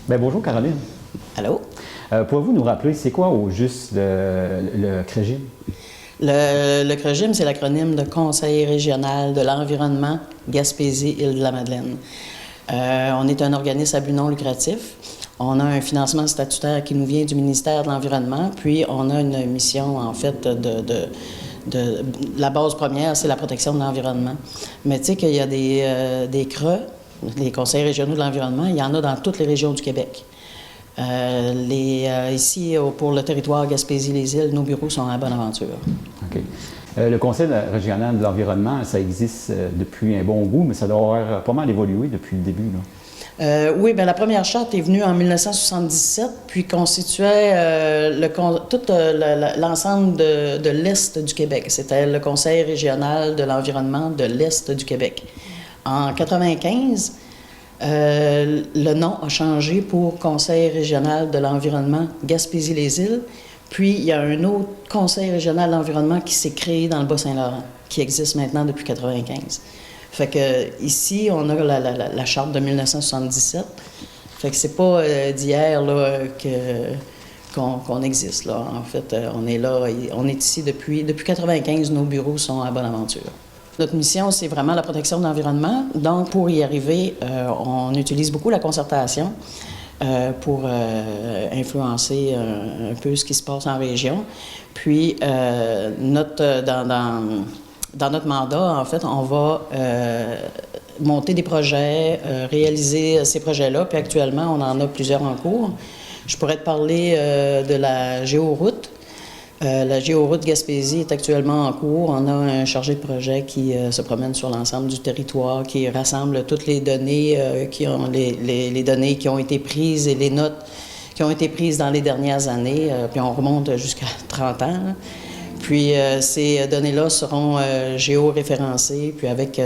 Bien, bonjour Caroline. Allô? Pouvez-vous nous rappeler, c'est quoi au juste le CREGIM? Le CREGIM, c'est l'acronyme de Conseil régional de l'environnement Gaspésie-Île-de-la-Madeleine. On est un organisme à but non lucratif. On a un financement statutaire qui nous vient du ministère de l'Environnement, puis on a une mission, en fait, la base première, c'est la protection de l'environnement. Mais tu sais qu'il y a des CRE, les conseils régionaux de l'environnement, il y en a dans toutes les régions du Québec. Ici, pour le territoire Gaspésie-les-Îles, nos bureaux sont à Bonaventure. OK. Le Conseil régional de l'environnement, ça existe depuis un bon bout, mais ça doit avoir pas mal évolué depuis le début, là. Oui, bien, la première charte est venue en 1977, puis constituait tout l'ensemble de l'Est du Québec. C'était le Conseil régional de l'environnement de l'Est du Québec. En 1995, le nom a changé pour Conseil régional de l'environnement Gaspésie-les-Îles. Puis, il y a un autre Conseil régional de l'environnement qui s'est créé dans le Bas-Saint-Laurent, qui existe maintenant depuis 1995. Fait que ici, on a la charte de 1977. Fait que c'est pas d'hier là, qu'on existe. Là. En fait, on est là, on est ici depuis 1995, nos bureaux sont à Bonaventure. Notre mission, c'est vraiment la protection de l'environnement. Donc, pour y arriver, on utilise beaucoup la concertation pour influencer un peu ce qui se passe en région. Puis, dans notre mandat, en fait, on va monter des projets, réaliser ces projets-là. Puis actuellement, on en a plusieurs en cours. Je pourrais te parler de la géoroute. La géoroute Gaspésie est actuellement en cours. On a un chargé de projet qui se promène sur l'ensemble du territoire, qui rassemble toutes les données, les données qui ont été prises et les notes qui ont été prises dans les dernières années. Puis on remonte jusqu'à 30 ans. Là. Puis ces données-là seront géoréférencées, puis avec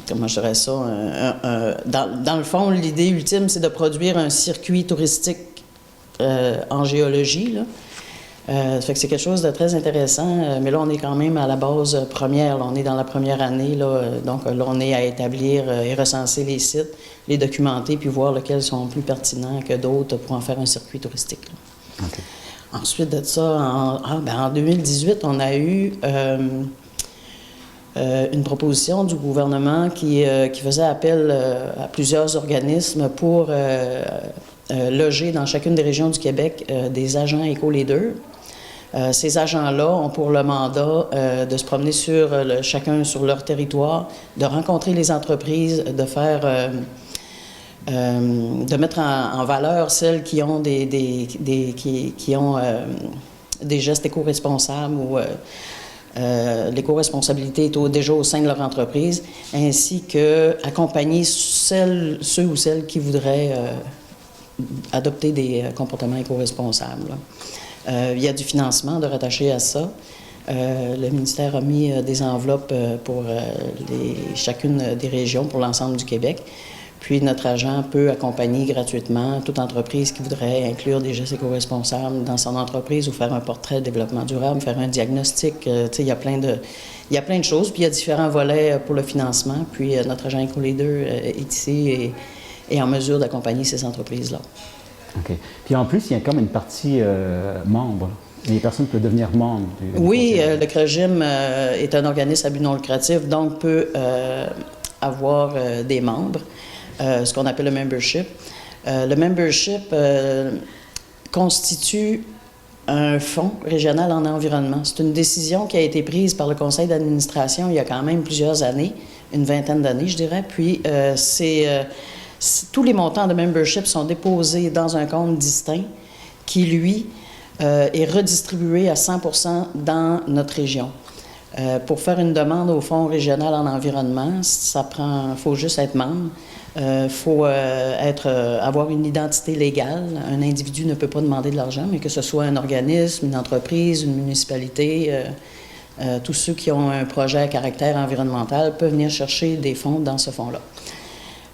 comment je dirais ça, dans le fond, l'idée ultime, c'est de produire un circuit touristique en géologie, là. Ça fait que c'est quelque chose de très intéressant, mais là, on est quand même à la base première. Là, on est dans la première année, là, donc là, on est à établir et recenser les sites, les documenter, puis voir lesquels sont plus pertinents que d'autres pour en faire un circuit touristique. Là. Okay. Ensuite de ça, en 2018, on a eu une proposition du gouvernement qui faisait appel à plusieurs organismes pour loger dans chacune des régions du Québec des agents éco-leaders. Ces agents-là ont pour le mandat de se promener chacun sur leur territoire, de rencontrer les entreprises, de faire... de mettre en valeur celles qui ont des gestes éco-responsables ou l'éco-responsabilité est déjà au sein de leur entreprise, ainsi qu'accompagner ceux ou celles qui voudraient adopter des comportements éco-responsables. Il y a du financement de rattacher à ça. Le ministère a mis des enveloppes pour chacune des régions, pour l'ensemble du Québec. Puis notre agent peut accompagner gratuitement toute entreprise qui voudrait inclure des gestes éco-responsables dans son entreprise ou faire un portrait de développement durable, faire un diagnostic. Il y a plein de choses. Puis il y a différents volets pour le financement. Puis notre agent éco-leader est ici et en mesure d'accompagner ces entreprises-là. OK. Puis en plus, il y a comme une partie membre. Les personnes peuvent devenir membres du Oui, le CREGIM est un organisme à but non lucratif, donc peut avoir des membres. Ce qu'on appelle le membership. Le membership constitue un fonds régional en environnement. C'est une décision qui a été prise par le conseil d'administration il y a quand même plusieurs années, une vingtaine d'années, je dirais. Puis, tous les montants de membership sont déposés dans un compte distinct qui, lui, est redistribué à 100% dans notre région. Pour faire une demande au Fonds régional en environnement, faut juste être membre. Il faut avoir une identité légale. Un individu ne peut pas demander de l'argent, mais que ce soit un organisme, une entreprise, une municipalité, tous ceux qui ont un projet à caractère environnemental peuvent venir chercher des fonds dans ce fonds-là.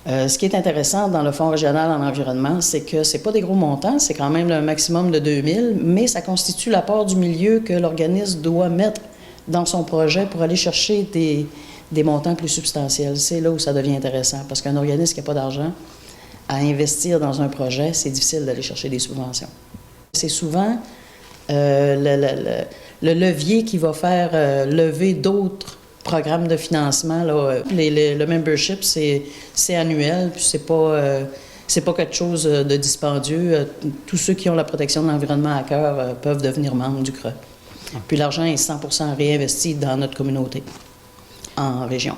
Ce qui est intéressant dans le Fonds régional en environnement, c'est que ce n'est pas des gros montants, c'est quand même le maximum de 2 000, mais ça constitue l'apport du milieu que l'organisme doit mettre dans son projet pour aller chercher des montants plus substantiels. C'est là où ça devient intéressant, parce qu'un organisme qui n'a pas d'argent, à investir dans un projet, c'est difficile d'aller chercher des subventions. C'est souvent le levier qui va faire lever d'autres programmes de financement. Là. Le membership, c'est annuel, puis c'est pas quelque chose de dispendieux. Tous ceux qui ont la protection de l'environnement à cœur peuvent devenir membres du CRE. Puis l'argent est 100% réinvesti dans notre communauté, en région.